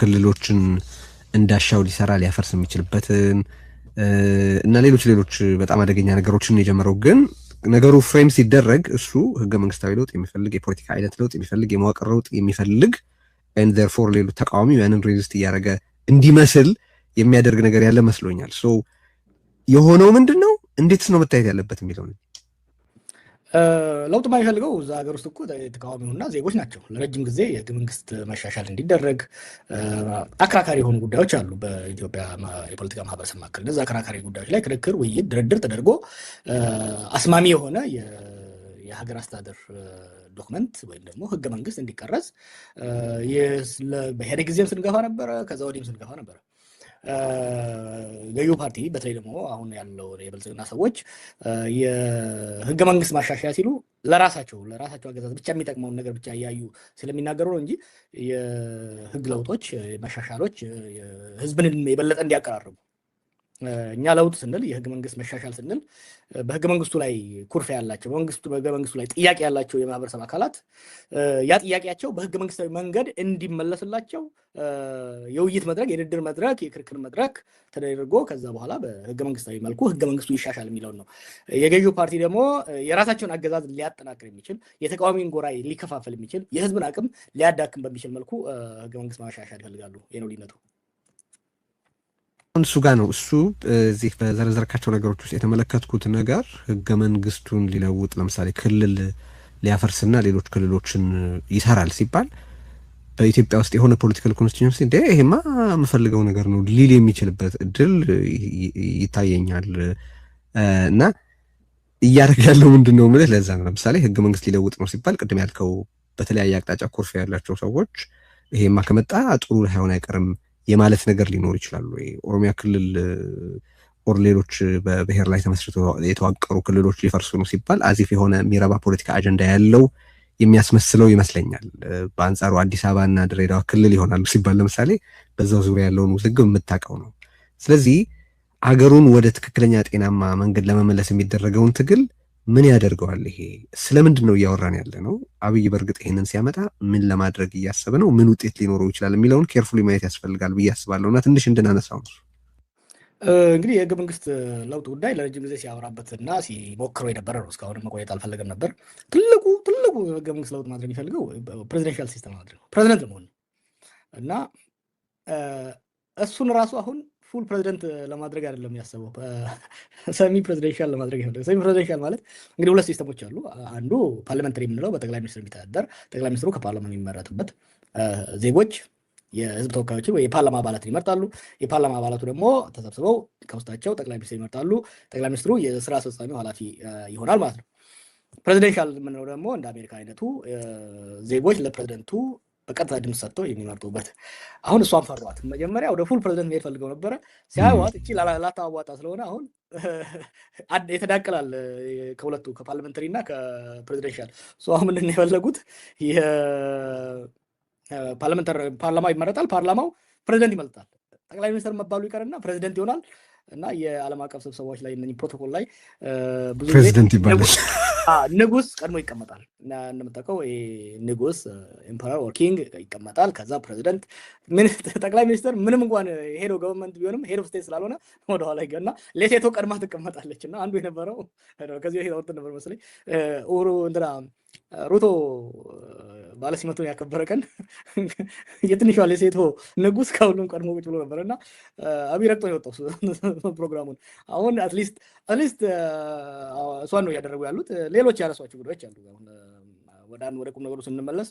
ክልሎችን እንዳሻው ሊሰራ ሊያፈርስ የሚችልበትን እና ሌሎች በጣም አደገኛ ነገሮችን የጀመረው ግን ነገሩ ፍሬም ሲደረግ እሱ ህገ መንግስታዊ ለውጥ የሚፈልግ የፖለቲካ አይነት ለውጥ የሚፈልግ የመዋቅር ለውጥ የሚፈልግ and therefore ሌሎች ተቃዋሚ ያንን ሬዚስት እያደረገ እንዲመስል የሚያደርግ ነገር ያለ መስሎኛል። ሶ የሆነው ምንድነው እንዴትስ ነው መታየት ያለበት የሚለው ነው። ለውጥ ማይፈልገው እዛ ሀገር ውስጥ እኮ ተቃዋሚውና ዜጎች ናቸው። ለረጅም ጊዜ የህገ መንግስት መሻሻል እንዲደረግ አከራካሪ የሆኑ ጉዳዮች አሉ በኢትዮጵያ የፖለቲካ ማህበረሰብ መካከል። እነዛ አከራካሪ ጉዳዮች ላይ ክርክር፣ ውይይት፣ ድርድር ተደርጎ አስማሚ የሆነ የሀገር አስተዳደር ዶክመንት ወይም ደግሞ ህገ መንግስት እንዲቀረጽ በኢህአዴግ ጊዜም ስንገፋ ነበረ፣ ከዛ ወዲህም ስንገፋ ነበረ። ገዢው ፓርቲ በተለይ ደግሞ አሁን ያለው የብልጽግና ሰዎች የህገ መንግስት ማሻሻያ ሲሉ ለራሳቸው አገዛዝ ብቻ የሚጠቅመውን ነገር ብቻ እያዩ ስለሚናገሩ ነው እንጂ የህግ ለውጦች መሻሻሎች ህዝብን የበለጠ እንዲያቀራርቡ እኛ ለውጥ ስንል የህገ መንግስት መሻሻል ስንል በህገ መንግስቱ ላይ ኩርፊያ ያላቸው በህገ መንግስቱ ላይ ጥያቄ ያላቸው የማህበረሰብ አካላት ያ ጥያቄያቸው በህገ መንግስታዊ መንገድ እንዲመለስላቸው የውይይት መድረክ፣ የድርድር መድረክ፣ የክርክር መድረክ ተደርጎ ከዛ በኋላ በህገ መንግስታዊ መልኩ ህገ መንግስቱ ይሻሻል የሚለው ነው። የገዢው ፓርቲ ደግሞ የራሳቸውን አገዛዝ ሊያጠናክር የሚችል የተቃዋሚን ጎራ ሊከፋፈል የሚችል የህዝብን አቅም ሊያዳክም በሚችል መልኩ ህገ መንግስት ማሻሻል ይፈልጋሉ። ይሄ ነው ልዩነቱ። እሱ ጋር ነው እሱ እዚህ በዘረዘርካቸው ነገሮች ውስጥ የተመለከትኩት ነገር ህገ መንግስቱን ሊለውጥ ለምሳሌ ክልል ሊያፈርስና ሌሎች ክልሎችን ይሰራል ሲባል በኢትዮጵያ ውስጥ የሆነ ፖለቲካል ኮንስቲትዩንሲ ይሄማ የምፈልገው ነገር ነው ሊል የሚችልበት እድል ይታየኛል። እና እያደረገ ያለው ምንድን ነው ማለት ለዛ ነው። ለምሳሌ ህገ መንግስት ሊለውጥ ነው ሲባል ቅድም ያልከው በተለያየ አቅጣጫ ኮርፍ ያላቸው ሰዎች ይሄማ ከመጣ ጥሩ ላይሆን አይቀርም የማለት ነገር ሊኖር ይችላል። ወይ ኦሮሚያ ክልል ኦር ሌሎች በብሔር ላይ ተመስርተው የተዋቀሩ ክልሎች ሊፈርሱ ነው ሲባል አዚፍ የሆነ የሚረባ ፖለቲካ አጀንዳ ያለው የሚያስመስለው ይመስለኛል። በአንጻሩ አዲስ አበባና ድሬዳዋ ክልል ይሆናሉ ሲባል ለምሳሌ በዛው ዙሪያ ያለውን ውዝግብ የምታውቀው ነው። ስለዚህ አገሩን ወደ ትክክለኛ ጤናማ መንገድ ለመመለስ የሚደረገውን ትግል ምን ያደርገዋል? ይሄ ስለምንድን ነው እያወራን ያለ ነው? አብይ በእርግጥ ይሄንን ሲያመጣ ምን ለማድረግ እያሰበ ነው? ምን ውጤት ሊኖረው ይችላል የሚለውን ኬርፉሊ ማየት ያስፈልጋል ብዬ አስባለሁ። እና ትንሽ እንድናነሳው ነው። እንግዲህ የህገ መንግስት ለውጥ ጉዳይ ለረጅም ጊዜ ሲያወራበትና ሲሞክረው የነበረ ነው። እስካሁን መቆየት አልፈለገም ነበር። ትልቁ ህገ መንግስት ለውጥ ማድረግ የሚፈልገው ፕሬዚደንሻል ሲስተም ማድረግ ነው፣ ፕሬዚደንት ለመሆን እና እሱን ራሱ አሁን ፉል ፕሬዚደንት ለማድረግ አይደለም ያሰበው፣ ሰሚ ፕሬዚደንሻል ለማድረግ ይፈልጋል። ሰሚ ፕሬዚደንሻል ማለት እንግዲህ ሁለት ሲስተሞች አሉ። አንዱ ፓርላሜንታሪ የምንለው በጠቅላይ ሚኒስትር የሚተዳደር ጠቅላይ ሚኒስትሩ ከፓርላማ የሚመረጥበት፣ ዜጎች የህዝብ ተወካዮችን ወይ የፓርላማ አባላትን ይመርጣሉ። የፓርላማ አባላቱ ደግሞ ተሰብስበው ከውስጣቸው ጠቅላይ ሚኒስትር ይመርጣሉ። ጠቅላይ ሚኒስትሩ የስራ አስፈጻሚው ኃላፊ ይሆናል ማለት ነው። ፕሬዚደንሻል የምንለው ደግሞ እንደ አሜሪካ አይነቱ ዜጎች ለፕሬዚደንቱ በቀጥታ ድምፅ ሰጥተው የሚመርጡበት። አሁን እሷን ፈሯት። መጀመሪያ ወደ ፉል ፕሬዚደንት መሄድ ፈልገው ነበረ። ሲያዩዋት እቺ ላታዋጣ ስለሆነ አሁን የተዳቀላል ከሁለቱ ከፓርላሜንታሪ እና ከፕሬዚደንሻል። አሁን ምንድን ነው የፈለጉት? ፓርላማ ይመረጣል፣ ፓርላማው ፕሬዚደንት ይመርጣል። ጠቅላይ ሚኒስትር መባሉ ይቀርና ፕሬዚደንት ይሆናል። እና የዓለም አቀፍ ስብሰባዎች ላይ እነዚህ ፕሮቶኮል ላይ ብዙ ፕሬዚደንት ይባላል። ንጉስ ቀድሞ ይቀመጣል እና እንደምታውቀው ንጉስ ኤምፐረር ኦር ኪንግ ይቀመጣል። ከዛ ፕሬዚደንት ጠቅላይ ሚኒስትር ምንም እንኳን ሄድ ኦፍ ገቨርንመንት ቢሆንም ሄድ ኦፍ ስቴት ስላልሆነ ወደኋላ ይገና ሌሴቶ ቀድማ ትቀመጣለች። እና አንዱ የነበረው ከዚህ ወጥ ነበር መሰለኝ ሩቶ ባለሲመቱን ያከበረ ቀን የትንሿ ሌሴቶ ንጉስ ከሁሉም ቀድሞ ቁጭ ብሎ ነበር እና አብይ ረግጦ ነው የወጣው ፕሮግራሙን። አሁን አትሊስት እሷን ነው እያደረጉ ያሉት። ሌሎች ያነሷቸው ጉዳዮች አሉ። አሁን ወደ ቁም ነገሩ ስንመለስ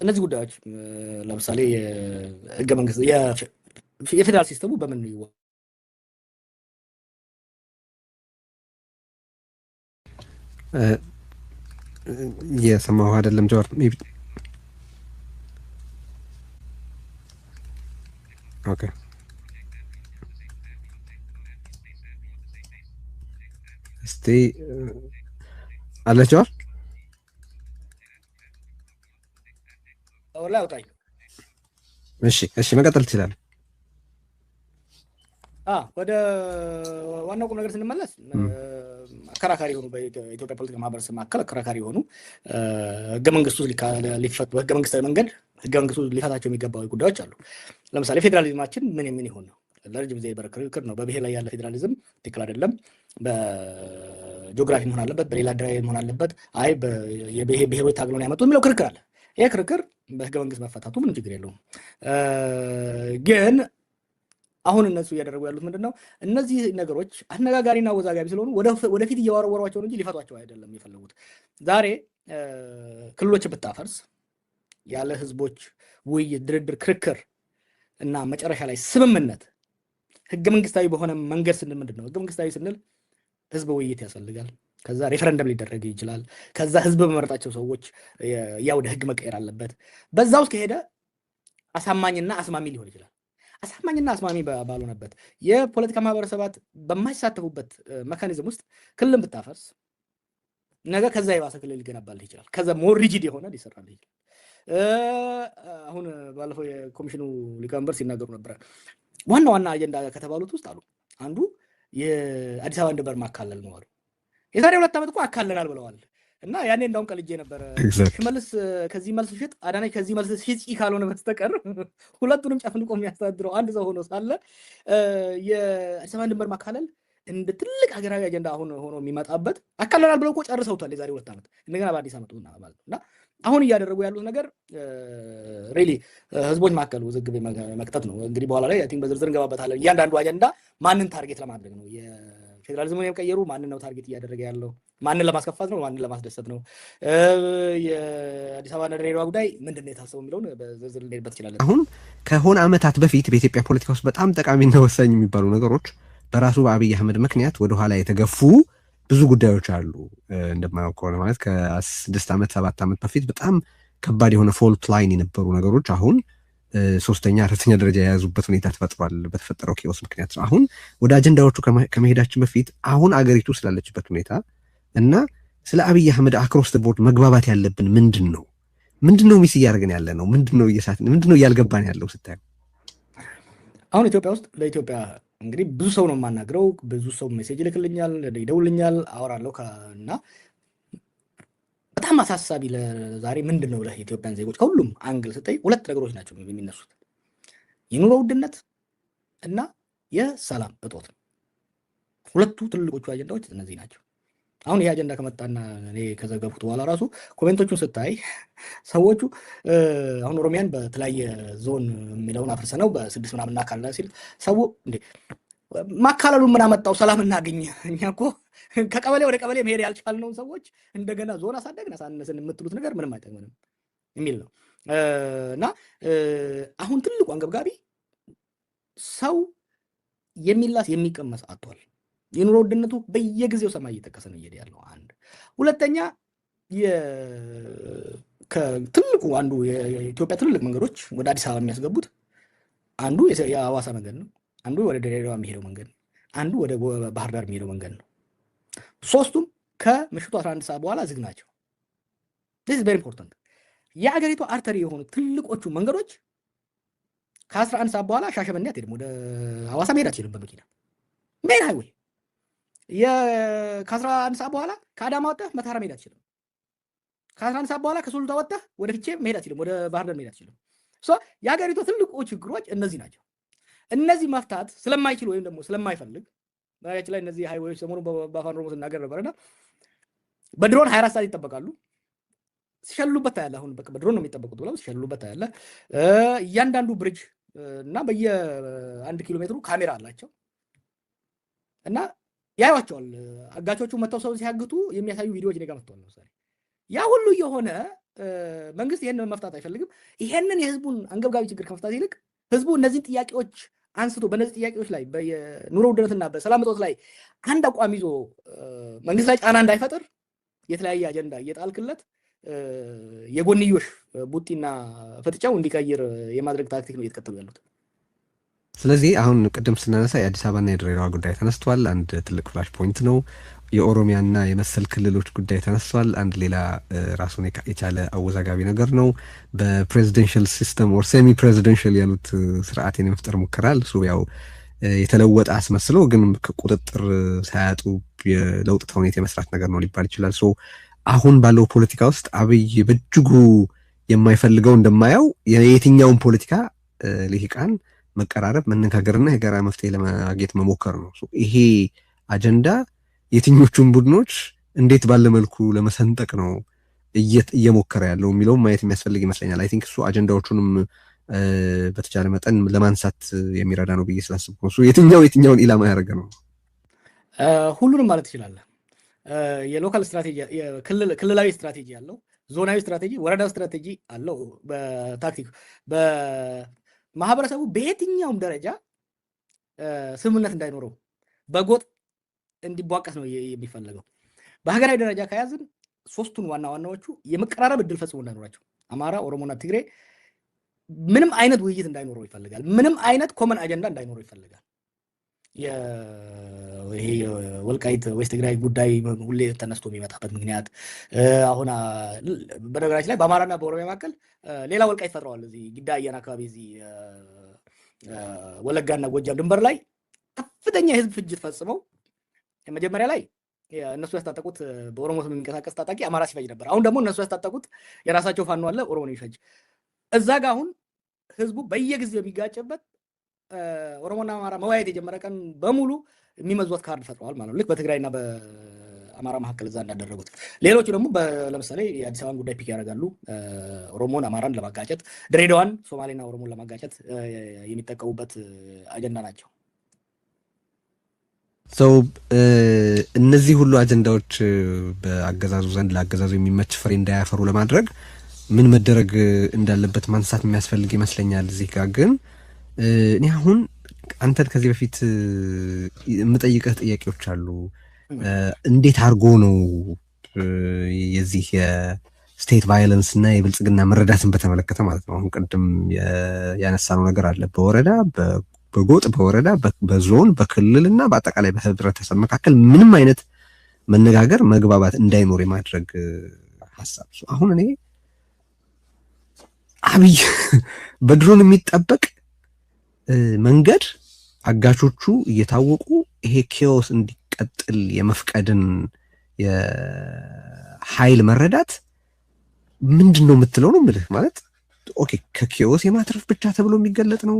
እነዚህ ጉዳዮች ለምሳሌ ህገ መንግስት የፌዴራል ሲስተሙ በምን ነው የሰማሁ አይደለም ጆር ሜቢ ኦኬ እስቲ አለች ጆር ወላ አውጣኝ። እሺ መቀጠል ትችላለህ። ወደ ዋናው ቁም ነገር ስንመለስ አከራካሪ የሆኑ በኢትዮጵያ ፖለቲካ ማህበረሰብ መካከል አከራካሪ የሆኑ ህገ መንግስቱ ሊፈቱ ህገ መንግስታዊ መንገድ ህገ መንግስቱ ሊፈታቸው የሚገባው ጉዳዮች አሉ። ለምሳሌ ፌዴራሊዝማችን ምን ይሆን ነው ለረጅም ጊዜ ክርክር ነው። በብሔር ላይ ያለ ፌዴራሊዝም ትክክል አይደለም፣ በጂኦግራፊ መሆን አለበት፣ በሌላ አደራዊ መሆን አለበት፣ አይ ብሔሮች ታግለው ነው ያመጡት የሚለው ክርክር አለ። ይሄ ክርክር በህገ መንግስት መፈታቱ ምንም ችግር የለውም። ግን አሁን እነሱ እያደረጉ ያሉት ምንድን ነው? እነዚህ ነገሮች አነጋጋሪና አወዛጋቢ ስለሆኑ ወደፊት እያወረወሯቸው እንጂ ሊፈቷቸው አይደለም የፈለጉት። ዛሬ ክልሎችን ብታፈርስ ያለ ህዝቦች ውይይት፣ ድርድር፣ ክርክር እና መጨረሻ ላይ ስምምነት ህገ መንግስታዊ በሆነ መንገድ ስንል ምንድን ነው? ህገ መንግስታዊ ስንል ህዝብ ውይይት ያስፈልጋል። ከዛ ሬፈረንደም ሊደረግ ይችላል። ከዛ ህዝብ በመረጣቸው ሰዎች ያ ወደ ህግ መቀየር አለበት። በዛ ውስጥ ከሄደ አሳማኝና አስማሚ ሊሆን ይችላል። አሳማኝና አስማሚ ባልሆነበት የፖለቲካ ማህበረሰባት በማይሳተፉበት መካኒዝም ውስጥ ክልልን ብታፈርስ ነገ ከዛ የባሰ ክልል ሊገነባልህ ይችላል። ከዛ ሞር ሪጂድ የሆነ ሊሰራልህ ይችላል። አሁን ባለፈው የኮሚሽኑ ሊቀመንበር ሲናገሩ ነበረ። ዋና ዋና አጀንዳ ከተባሉት ውስጥ አሉ አንዱ የአዲስ አበባ ድንበር ማካለል ነው አሉ። የዛሬ 2 ዓመት እኮ አካለናል ብለዋል። እና ያኔ እንዳውም ቀልጄ ነበረ። ሽመልስ ከዚህ መልስ ሽጥ፣ አዳነች ከዚህ መልስ ሽጪ ካልሆነ በስተቀር ሁለቱንም ጨፍልቆ የሚያስተዳድረው አንድ ሰው ሆኖ ሳለ የአዲስ አበባ ድንበር ማካለል እንደ ትልቅ ሀገራዊ አጀንዳ አሁን ሆኖ የሚመጣበት አካለናል ብለው እኮ ጨርሰውታል የዛሬ 2 ዓመት። እንደገና በአዲስ ዓመት ማለት ነው። አሁን እያደረጉ ያሉት ነገር ሪሊ ህዝቦች መካከል ውዝግብ መክተት ነው። እንግዲህ በኋላ ላይ አይ ቲንክ በዝርዝር እንገባበታለን። እያንዳንዱ አጀንዳ ማንን ታርጌት ለማድረግ ነው? የፌዴራሊዝሙን የቀየሩ ማንን ነው ታርጌት እያደረገ ያለው? ማንን ለማስከፋት ነው? ማንን ለማስደሰት ነው? የአዲስ አበባ ድሬዳዋ ጉዳይ ምንድን ነው የታሰበው የሚለውን በዝርዝር ልንሄድበት እንችላለን። አሁን ከሆነ ዓመታት በፊት በኢትዮጵያ ፖለቲካ ውስጥ በጣም ጠቃሚና ወሳኝ የሚባሉ ነገሮች በራሱ በአብይ አህመድ ምክንያት ወደኋላ የተገፉ ብዙ ጉዳዮች አሉ። እንደማያውቅ ከሆነ ማለት ከ6 ዓመት 7 ዓመት በፊት በጣም ከባድ የሆነ ፎልት ላይን የነበሩ ነገሮች አሁን 3ኛ 4ኛ ደረጃ የያዙበት ሁኔታ ተፈጥሯል። በተፈጠረው ኬዎስ ምክንያት አሁን ወደ አጀንዳዎቹ ከመሄዳችን በፊት አሁን አገሪቱ ስላለችበት ሁኔታ እና ስለ አብይ አህመድ አክሮስ ዘ ቦርድ መግባባት ያለብን ምንድን ነው ሚስ እያደረግን ያለ ነው? ምንድን ነው እያልገባን ያለው ስታዩ? አሁን ኢትዮጵያ ውስጥ ለኢትዮጵያ እንግዲህ ብዙ ሰው ነው የማናግረው። ብዙ ሰው ሜሴጅ ይልክልኛል፣ ይደውልኛል፣ አወራለሁ እና በጣም አሳሳቢ ለዛሬ ምንድን ነው ለኢትዮጵያን ዜጎች ከሁሉም አንግል ስጠይቅ 2 ነገሮች ናቸው የሚነሱት። የኑሮ ውድነት እና የሰላም እጦት ነው። 2ቱ ትልቆቹ አጀንዳዎች እነዚህ ናቸው። አሁን ይሄ አጀንዳ ከመጣና እኔ ከዘገብኩት በኋላ ራሱ ኮሜንቶቹን ስታይ ሰዎቹ አሁን ኦሮሚያን በተለያየ ዞን የሚለውን አፍርሰነው በ6 ምናምን እናካልለን ሲል ሰው እንዴ ማካለሉን ምን አመጣው? ሰላም እናገኝ። እኛ እኮ ከቀበሌ ወደ ቀበሌ መሄድ ያልቻልነውን ሰዎች እንደገና ዞን አሳደግን አሳነስን የምትሉት ነገር ምንም አይጠቅምንም የሚል ነው። እና አሁን ትልቁ አንገብጋቢ ሰው የሚላስ የሚቀመስ አጥቷል። የኑሮ ውድነቱ በየጊዜው ሰማይ እየጠቀሰ ነው እየሄደ ያለው። አንድ ሁለተኛ ከትልቁ አንዱ የኢትዮጵያ ትልልቅ መንገዶች ወደ አዲስ አበባ የሚያስገቡት አንዱ የሐዋሳ መንገድ ነው፣ አንዱ ወደ ድሬዳዋ የሚሄደው መንገድ ነው፣ አንዱ ወደ ባህር ዳር የሚሄደው መንገድ ነው። 3ቱም ከምሽቱ 11 ሰዓት በኋላ ዝግ ናቸው። this is very important። የአገሪቱ አርተሪ የሆኑ ትልቆቹ መንገዶች ከ11 ሰዓት በኋላ ሻሸመኔ አትሄድም፣ ወደ ሐዋሳ መሄድ አትችልም በመኪና ሜን ሃይዌይ። ከ11 ሰዓት በኋላ ከአዳማ ወጥተህ መተሃራ መሄድ አትችልም። ከ11 ሰዓት በኋላ ከሱሉልታ ወጥተህ ወደ ፊቼ መሄድ አትችልም፣ ወደ ባህር ዳር መሄድ አትችልም። የሀገሪቱ ትልቁ ችግሮች እነዚህ ናቸው። እነዚህ መፍታት ስለማይችል ወይም ደግሞ ስለማይፈልግ በሀገራችን ላይ እነዚህ ሃይዌዎች ሰሞኑን በአፋን ኦሮሞ ስናገር ነበርና በድሮን 24 ሰዓት ይጠበቃሉ። ሲሸሉበት ታያለህ። አሁን በቃ በድሮን ነው የሚጠበቁት ብለው ሲሸሉበት ታያለህ። እያንዳንዱ ብሪጅ እና በየ1 ኪሎ ሜትሩ ካሜራ አላቸው እና ያዩዋቸዋል። አጋቾቹ መተው ሰው ሲያግቱ የሚያሳዩ ቪዲዮዎች እኔ ጋር መጥተዋል። ለምሳሌ ያ ሁሉ የሆነ መንግስት ይሄንን መፍታት አይፈልግም። ይሄንን የህዝቡን አንገብጋቢ ችግር ከመፍታት ይልቅ ህዝቡ እነዚህን ጥያቄዎች አንስቶ በእነዚህ ጥያቄዎች ላይ በኑሮ ውድነትና በሰላም እጦት ላይ አንድ አቋም ይዞ መንግስት ላይ ጫና እንዳይፈጥር የተለያየ አጀንዳ እየጣልክለት የጎንዮሽ ቡጢና ፍጥጫው እንዲቀይር የማድረግ ታክቲክ ነው እየተከተሉ ያሉት። ስለዚህ አሁን ቅድም ስናነሳ የአዲስ አበባና የድሬዳዋ ጉዳይ ተነስቷል። አንድ ትልቅ ፍላሽ ፖይንት ነው። የኦሮሚያና የመሰል ክልሎች ጉዳይ ተነስቷል። አንድ ሌላ ራሱን የቻለ አወዛጋቢ ነገር ነው። በፕሬዚደንሻል ሲስተም ኦር ሴሚ ፕሬዚደንሻል ያሉት ስርዓትን የመፍጠር ሙከራ እሱ ያው የተለወጠ አስመስሎ ግን ቁጥጥር ሳያጡ የለውጥ ተውኔት የመስራት ነገር ነው ሊባል ይችላል። አሁን ባለው ፖለቲካ ውስጥ አብይ በእጅጉ የማይፈልገው እንደማያው የየትኛውን ፖለቲካ ልሂቃን መቀራረብ መነጋገርና የጋራ መፍትሄ ለማግኘት መሞከር ነው። ይሄ አጀንዳ የትኞቹን ቡድኖች እንዴት ባለ መልኩ ለመሰንጠቅ ነው እየሞከረ ያለው የሚለውን ማየት የሚያስፈልግ ይመስለኛል። አይ ቲንክ እሱ አጀንዳዎቹንም በተቻለ መጠን ለማንሳት የሚረዳ ነው ብዬ ስላስብኩ ነው። የትኛውን ኢላማ ያደረገ ነው? ሁሉንም ማለት ትችላለህ። የሎካል ስትራቴጂ፣ ክልላዊ ስትራቴጂ አለው፣ ዞናዊ ስትራቴጂ፣ ወረዳዊ ስትራቴጂ አለው። በታክቲክ በማህበረሰቡ በየትኛውም ደረጃ ስምምነት እንዳይኖረው በጎጥ እንዲቧቀስ ነው የሚፈለገው። በሀገራዊ ደረጃ ከያዝን ሶስቱን ዋናዎቹ የመቀራረብ እድል ፈጽሞ እንዳይኖራቸው አማራ፣ ኦሮሞና ትግሬ ምንም አይነት ውይይት እንዳይኖረው ይፈልጋል። ምንም አይነት ኮመን አጀንዳ እንዳይኖረው ይፈልጋል። ይሄ ወልቃይት ዌስት ትግራይ ጉዳይ ሁሌ ተነስቶ የሚመጣበት ምክንያት አሁን በነገራችን ላይ በአማራና በኦሮሚያ መካከል ሌላ ወልቃይት ፈጥረዋል። እዚህ ጊዳ አያና አካባቢ እዚህ ወለጋና ጎጃም ድንበር ላይ ከፍተኛ የህዝብ ፍጅት ፈጽመው መጀመሪያ ላይ እነሱ ያስታጠቁት በኦሮሞ ስም የሚንቀሳቀስ ታጣቂ አማራ ሲፈጅ ነበር። አሁን ደግሞ እነሱ ያስታጠቁት የራሳቸው ፋኖ አለ ኦሮሞ ነው የሚፈጅ። እዛ ጋር አሁን ህዝቡ በየጊዜው የሚጋጭበት ኦሮሞና አማራ መወያየት የጀመረ ቀን በሙሉ የሚመዟት ካርድ ፈጥረዋል ማለት ነው። ልክ በትግራይና በአማራ መካከል እዛ እንዳደረጉት። ሌሎቹ ደግሞ ለምሳሌ የአዲስ አበባን ጉዳይ ፒክ ያደርጋሉ። ኦሮሞን አማራን ለማጋጨት፣ ድሬዳዋን ሶማሌና ኦሮሞን ለማጋጨት የሚጠቀሙበት አጀንዳ ናቸው። ሰው እነዚህ ሁሉ አጀንዳዎች በአገዛዙ ዘንድ ለአገዛዙ የሚመች ፍሬ እንዳያፈሩ ለማድረግ ምን መደረግ እንዳለበት ማንሳት የሚያስፈልግ ይመስለኛል። እዚህ ጋር ግን እኔ አሁን አንተን ከዚህ በፊት የምጠይቀህ ጥያቄዎች አሉ። እንዴት አድርጎ ነው የዚህ የስቴት ቫዮለንስ እና የብልጽግና መረዳትን በተመለከተ ማለት ነው። አሁን ቅድም ያነሳነው ነገር አለ። በወረዳ በጎጥ በወረዳ በዞን በክልልና በአጠቃላይ በህብረተሰብ መካከል ምንም አይነት መነጋገር መግባባት እንዳይኖር የማድረግ ሀሳብ። አሁን እኔ አብይ በድሮን የሚጠበቅ መንገድ አጋቾቹ እየታወቁ ይሄ ኬዎስ እንዲቀጥል የመፍቀድን የኃይል መረዳት ምንድን ነው የምትለው ነው የምልህ። ማለት ኦኬ ከኬዎስ የማትረፍ ብቻ ተብሎ የሚገለጥ ነው?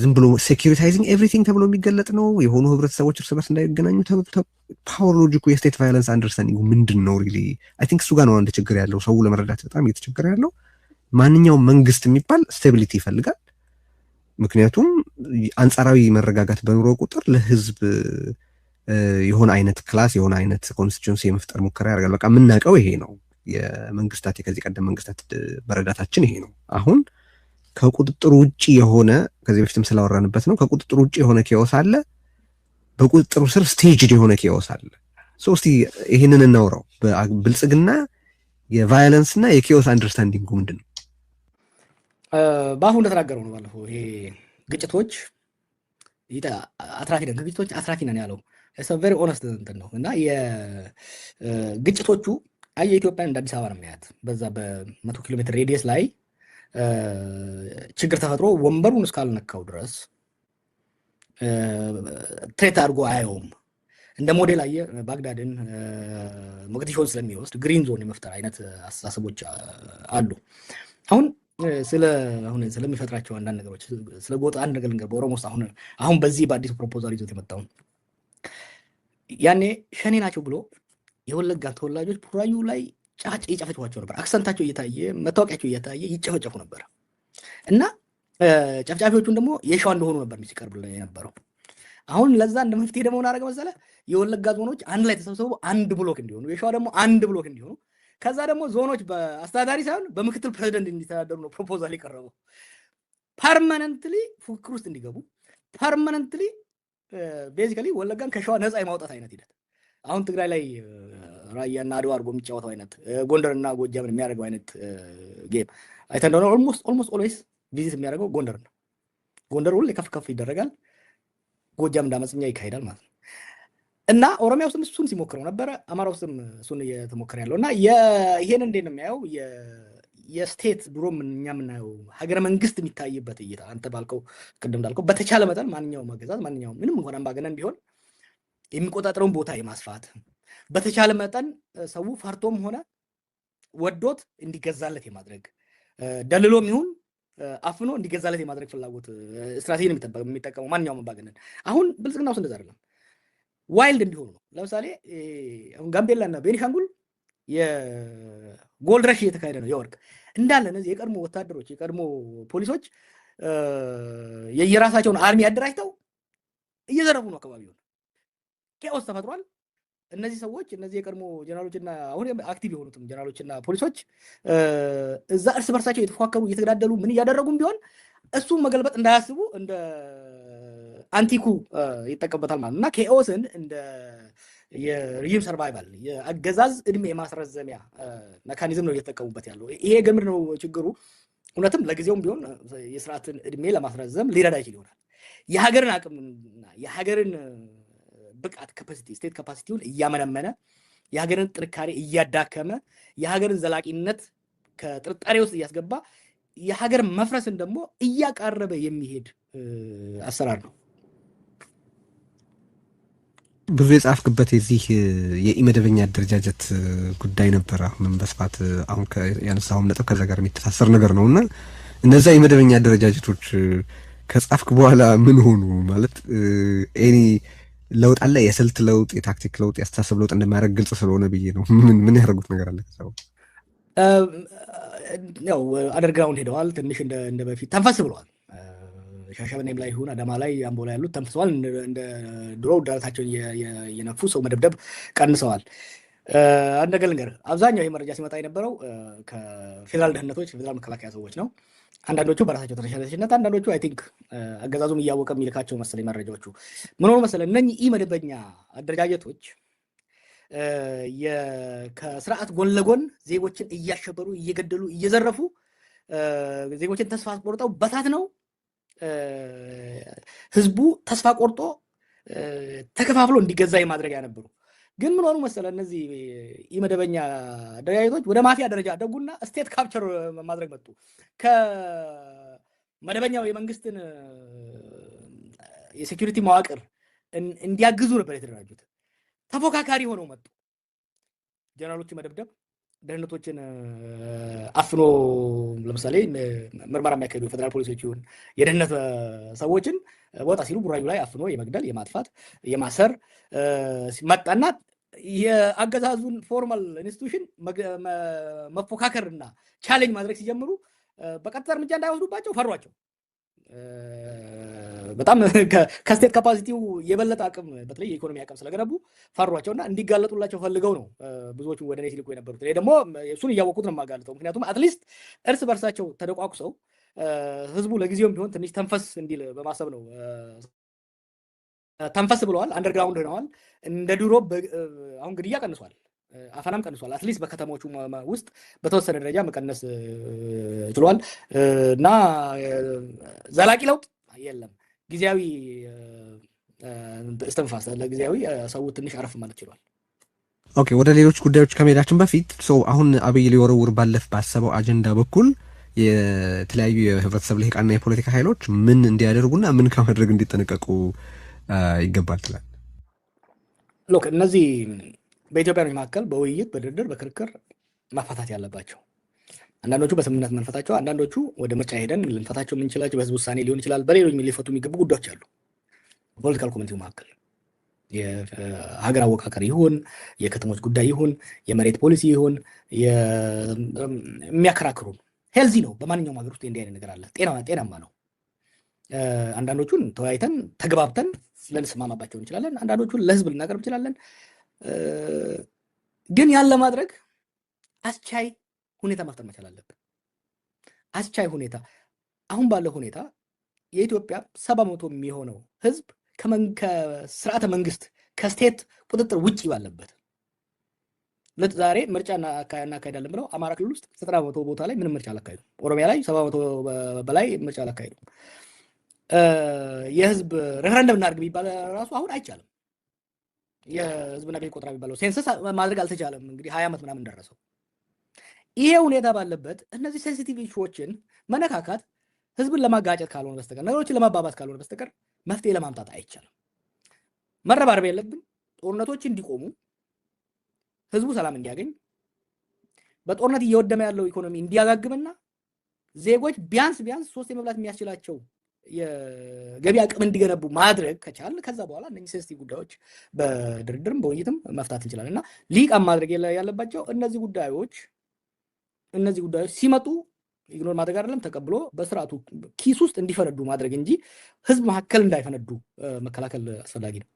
ዝም ብሎ ሴኩሪታይዚንግ ኤቭሪቲንግ ተብሎ የሚገለጥ ነው? የሆኑ ህብረተሰቦች እርስ በርስ እንዳይገናኙ ፓወር ሎጂኩ የስቴት ቫዮለንስ አንደርስታንዲንግ ምንድን ነው? ሪሊ አይ ቲንክ እሱ ጋር ነው አንድ ችግር ያለው። ሰው ለመረዳት በጣም እየተቸገረ ያለው። ማንኛውም መንግስት የሚባል ስቴቢሊቲ ይፈልጋል። ምክንያቱም አንጻራዊ መረጋጋት በኑሮ ቁጥር ለህዝብ የሆነ አይነት ክላስ የሆነ አይነት ኮንስቲቱንሲ የመፍጠር ሙከራ ያደርጋል። በቃ የምናውቀው ይሄ ነው። የመንግስታት ከዚህ ቀደም መንግስታት መረዳታችን ይሄ ነው። አሁን ከቁጥጥር ውጪ የሆነ ከዚህ በፊትም ስላወራንበት ነው። ከቁጥጥር ውጪ የሆነ ኬዎስ አለ፣ በቁጥጥሩ ስር ስቴጅድ የሆነ ኬዎስ አለ። እስቲ ይህንን እናውራው። ብልጽግና የቫዮለንስ እና የኬዎስ አንደርስታንዲንጉ ምንድን ነው? በአሁን እንደተናገረው ነው ባለፈው። ይሄ ግጭቶች አትራፊ ነን፣ ግጭቶች አትራፊ ነን ያለው ቨሪ ኦነስት እንትን ነው። እና የግጭቶቹ የኢትዮጵያን እንደ አዲስ አበባ ነው የሚያያት። በዛ በ100 ኪሎ ሜትር ሬዲየስ ላይ ችግር ተፈጥሮ ወንበሩን እስካልነካው ድረስ ትሬት አድርጎ አየውም። እንደ ሞዴል አየ ባግዳድን ሞቃዲሾን ስለሚወስድ ግሪን ዞን የመፍጠር አይነት አስተሳሰቦች አሉ። አሁን ስለሚፈጥራቸው አንዳንድ ነገሮች ስለ ጎጥ አንድ ነገር ልንገር። በኦሮሞ ውስጥ አሁን በዚህ በአዲሱ ፕሮፖዛል ይዞት የመጣውን ያኔ ሸኔ ናቸው ብሎ የወለጋ ተወላጆች ቡራዩ ላይ ይጨፈጭፏቸው ነበር። አክሰንታቸው እየታየ መታወቂያቸው እየታየ ይጨፈጨፉ ነበር። እና ጨፍጫፊዎቹን ደግሞ የሸዋ እንደሆኑ ነበር ሲቀርብ የነበረው። አሁን ለዛ እንደ መፍትሄ ደግሞ ምን አደረገ መሰለህ? የወለጋ ዞኖች አንድ ላይ ተሰብስበው አንድ ብሎክ እንዲሆኑ፣ የሸዋ ደግሞ አንድ ብሎክ እንዲሆኑ፣ ከዛ ደግሞ ዞኖች በአስተዳዳሪ ሳይሆን በምክትል ፕሬዚደንት እንዲተዳደሩ ነው ፕሮፖዛል የቀረበው። ፐርማነንትሊ ፉክክር ውስጥ እንዲገቡ፣ ፐርማነንትሊ ቤዚካሊ ወለጋን ከሸዋ ነፃ የማውጣት አይነት ሂደት። አሁን ትግራይ ላይ ራያና አድዋ አድርጎ የሚጫወተው አይነት ጎንደርና ጎጃምን የሚያደርገው አይነት ጌም አይተን እንደሆነ ኦልሞስት ኦልዌይስ ቪዚት የሚያደርገው ጎንደር ነው። ጎንደር ሁሌ ከፍ ከፍ ይደረጋል፣ ጎጃም እንዳመፀኛ ይካሄዳል ማለት ነው። እና ኦሮሚያ ውስጥም እሱን ሲሞክረው ነበረ፣ አማራ ውስጥም እሱን እየተሞከረ ያለው እና ይሄን እንዴት ነው የሚያየው? የስቴት ድሮም እኛ የምናየው ሀገረ መንግስት የሚታይበት እይታ አንተ ባልከው ቅድም እንዳልከው በተቻለ መጠን ማንኛውም አገዛዝ ማንኛውም ምንም እንኳን አምባገነን ቢሆን የሚቆጣጠረውን ቦታ የማስፋት በተቻለ መጠን ሰው ፈርቶም ሆነ ወዶት እንዲገዛለት የማድረግ ደልሎም ይሁን አፍኖ እንዲገዛለት የማድረግ ፍላጎት ስትራቴጂን የሚጠቀመው ማንኛውም አምባገነን አሁን ብልጽግና ውስጥ እንደዛ አይደለም። ዋይልድ እንዲሆኑ ነው። ለምሳሌ አሁን ጋምቤላና ቤኒሻንጉል የጎልድ ረሽ እየተካሄደ ነው። የወርቅ እንዳለ እነዚህ የቀድሞ ወታደሮች የቀድሞ ፖሊሶች የየራሳቸውን አርሚ አደራጅተው እየዘረፉ ነው። አካባቢውን ኬኦስ ተፈጥሯል። እነዚህ ሰዎች እነዚህ የቀድሞ ጀነራሎችና አሁን አክቲቭ የሆኑትም ጀነራሎችና ፖሊሶች እዛ እርስ በርሳቸው የተፎካከሩ እየተገዳደሉ ምን እያደረጉም ቢሆን እሱን መገልበጥ እንዳያስቡ እንደ አንቲኩ ይጠቀምበታል ማለት እና ኬኦስን እንደ የሪጅም ሰርቫይቫል የአገዛዝ እድሜ ማስረዘሚያ መካኒዝም ነው እየተጠቀሙበት ያለው። ይሄ ገምር ነው ችግሩ። እውነትም ለጊዜውም ቢሆን የስርዓትን እድሜ ለማስረዘም ሊረዳ ይችል ይሆናል። የሀገርን አቅምና የሀገርን ብቃት ካፓሲቲ ስቴት ካፓሲቲውን እያመነመነ የሀገርን ጥንካሬ እያዳከመ የሀገርን ዘላቂነት ከጥርጣሬ ውስጥ እያስገባ የሀገር መፍረስን ደግሞ እያቃረበ የሚሄድ አሰራር ነው። ብዙ የጻፍክበት የዚህ የኢመደበኛ አደረጃጀት ጉዳይ ነበር። አሁንም በስፋት አሁን ያነሳውም ነጥብ ከዛ ጋር የሚተሳሰር ነገር ነውና እነዛ የኢመደበኛ አደረጃጀቶች ከጻፍክ በኋላ ምን ሆኑ? ማለት ኤኒ ለውጥ አለ? የስልት ለውጥ፣ የታክቲክ ለውጥ፣ የአስተሳሰብ ለውጥ እንደማያደርግ ግልጽ ስለሆነ ብዬ ነው። ምን ያደርጉት ነገር አለ? ከሰው ያው አንደርግራውንድ ሄደዋል። ትንሽ እንደ በፊት ተንፈስ ብለዋል። ሻሸመኔም ላይ ይሁን አዳማ ላይ አምቦ ላይ ያሉት ተንፍሰዋል። እንደ ድሮ ደረታቸውን የነፉ ሰው መደብደብ ቀንሰዋል። አንድ ነገር ልንገርህ፣ አብዛኛው ይህ መረጃ ሲመጣ የነበረው ከፌዴራል ደህንነቶች ፌዴራል መከላከያ ሰዎች ነው። አንዳንዶቹ በራሳቸው ተነሳሽነት፣ አንዳንዶቹ አይ ቲንክ አገዛዙም እያወቀ የሚልካቸው መሰለኝ መረጃዎቹ። ምን ሆኖ መሰለህ እነኚህ ኢ መደበኛ አደረጃጀቶች ከስርዓት ጎን ለጎን ዜጎችን እያሸበሩ እየገደሉ እየዘረፉ ዜጎችን ተስፋ ቆርጠው በታት ነው ህዝቡ ተስፋ ቆርጦ ተከፋፍሎ እንዲገዛ የማድረጊያ ነበሩ። ግን ምን ሆኑ መሰለህ እነዚህ ኢመደበኛ አደረጃጀቶች ወደ ማፊያ ደረጃ አደጉና ስቴት ካፕቸር ማድረግ መጡ። ከመደበኛው የመንግስትን የሴኩሪቲ መዋቅር እንዲያግዙ ነበር የተደራጁት። ተፎካካሪ ሆነው መጡ። ጀነራሎችን መደብደብ፣ ደህንነቶችን አፍኖ ለምሳሌ ምርመራ የሚያካሂዱ ፌደራል ፖሊሶች ይሁን የደህንነት ሰዎችን ወጣ ሲሉ ቡራዩ ላይ አፍኖ የመግደል የማጥፋት የማሰር መጣና የአገዛዙን ፎርማል ኢንስቲትዩሽን መፎካከርና ቻሌንጅ ማድረግ ሲጀምሩ በቀጥታ እርምጃ እንዳይወስዱባቸው ፈሯቸው። በጣም ከስቴት ካፓሲቲው የበለጠ አቅም በተለይ የኢኮኖሚ አቅም ስለገነቡ ፈሯቸውና እንዲጋለጡላቸው ፈልገው ነው ብዙዎቹ ወደ እኔ ሲልኩ የነበሩት። እኔ ደግሞ እሱን እያወቁት ነው የማጋልጠው። ምክንያቱም አትሊስት እርስ በርሳቸው ተደቋቁሰው ህዝቡ ለጊዜውም ቢሆን ትንሽ ተንፈስ እንዲል በማሰብ ነው። ተንፈስ ብለዋል፣ አንደርግራውንድ ሆነዋል። እንደ ድሮ አሁን ግድያ ቀንሷል፣ አፈናም ቀንሷል። አትሊስት በከተሞቹ ውስጥ በተወሰነ ደረጃ መቀነስ ችሏል እና ዘላቂ ለውጥ የለም። ጊዜያዊ እስትንፋስ ለጊዜያዊ ሰው ትንሽ አረፍ ማለት ችሏል። ኦኬ፣ ወደ ሌሎች ጉዳዮች ከመሄዳችን በፊት አሁን አብይ ሊወረውር ባሰበው አጀንዳ በኩል የተለያዩ የህብረተሰብ ልሂቃንና የፖለቲካ ኃይሎች ምን እንዲያደርጉና ምን ከማድረግ እንዲጠነቀቁ ይገባል ትላል? ሎክ እነዚህ በኢትዮጵያኖች መካከል በውይይት በድርድር በክርክር መፈታት ያለባቸው፣ አንዳንዶቹ በስምምነት መንፈታቸው፣ አንዳንዶቹ ወደ ምርጫ ሄደን ልንፈታቸው የምንችላቸው በህዝብ ውሳኔ ሊሆን ይችላል። በሌሎች ሊፈቱ የሚገቡ ጉዳዮች አሉ። ፖለቲካል ኮሚኒቲው መካከል የሀገር አወቃቀር ይሁን የከተሞች ጉዳይ ይሁን የመሬት ፖሊሲ ይሁን የሚያከራክሩ ሄልዚ ነው። በማንኛውም ሀገር ውስጥ እንዲህ አይነት ነገር አለ። ጤናማ ነው። አንዳንዶቹን ተወያይተን ተግባብተን ልንስማማባቸው እንችላለን። አንዳንዶቹን ለህዝብ ልናቀርብ እንችላለን። ግን ያን ለማድረግ አስቻይ ሁኔታ መፍጠር መቻል አለብን። አስቻይ ሁኔታ አሁን ባለው ሁኔታ የኢትዮጵያ 70% የሚሆነው ህዝብ ከስርዓተ መንግስት ከስቴት ቁጥጥር ውጪ ባለበት ዛሬ ምርጫ እናካሄዳለን ብለው አማራ ክልል ውስጥ 90% ቦታ ላይ ምንም ምርጫ አላካሄዱም። ኦሮሚያ ላይ 70% በላይ ምርጫ አላካሄዱም። የህዝብ ሬፈረንደም እናድርግ ቢባል ራሱ አሁን አይቻልም። የህዝብና ቤት ቆጠራ የሚባለው ሴንሰስ ማድረግ አልተቻለም። እንግዲህ 20 ዓመት ምናምን ደረሰው። ይሄ ሁኔታ ባለበት እነዚህ ሴንሲቲቭ ኢሹዎችን መነካካት ህዝብን ለማጋጨት ካልሆነ በስተቀር ነገሮችን ለማባባት ካልሆነ በስተቀር መፍትሄ ለማምጣት አይቻልም። መረባረብ ያለብን ጦርነቶች እንዲቆሙ፣ ህዝቡ ሰላም እንዲያገኝ፣ በጦርነት እየወደመ ያለው ኢኮኖሚ እንዲያጋግምና ዜጎች ቢያንስ 3 የመብላት የሚያስችላቸው የገቢ አቅም እንዲገነቡ ማድረግ ከቻል ከዛ በኋላ እነዚህ ሴንሲቲቭ ጉዳዮች በድርድርም በውይይትም መፍታት እንችላለን እና ሊቃን ማድረግ ያለባቸው እነዚህ ጉዳዮች ሲመጡ ኢግኖር ማድረግ አይደለም፣ ተቀብሎ በስርዓቱ ኪስ ውስጥ እንዲፈነዱ ማድረግ እንጂ ህዝብ መካከል እንዳይፈነዱ መከላከል አስፈላጊ ነው።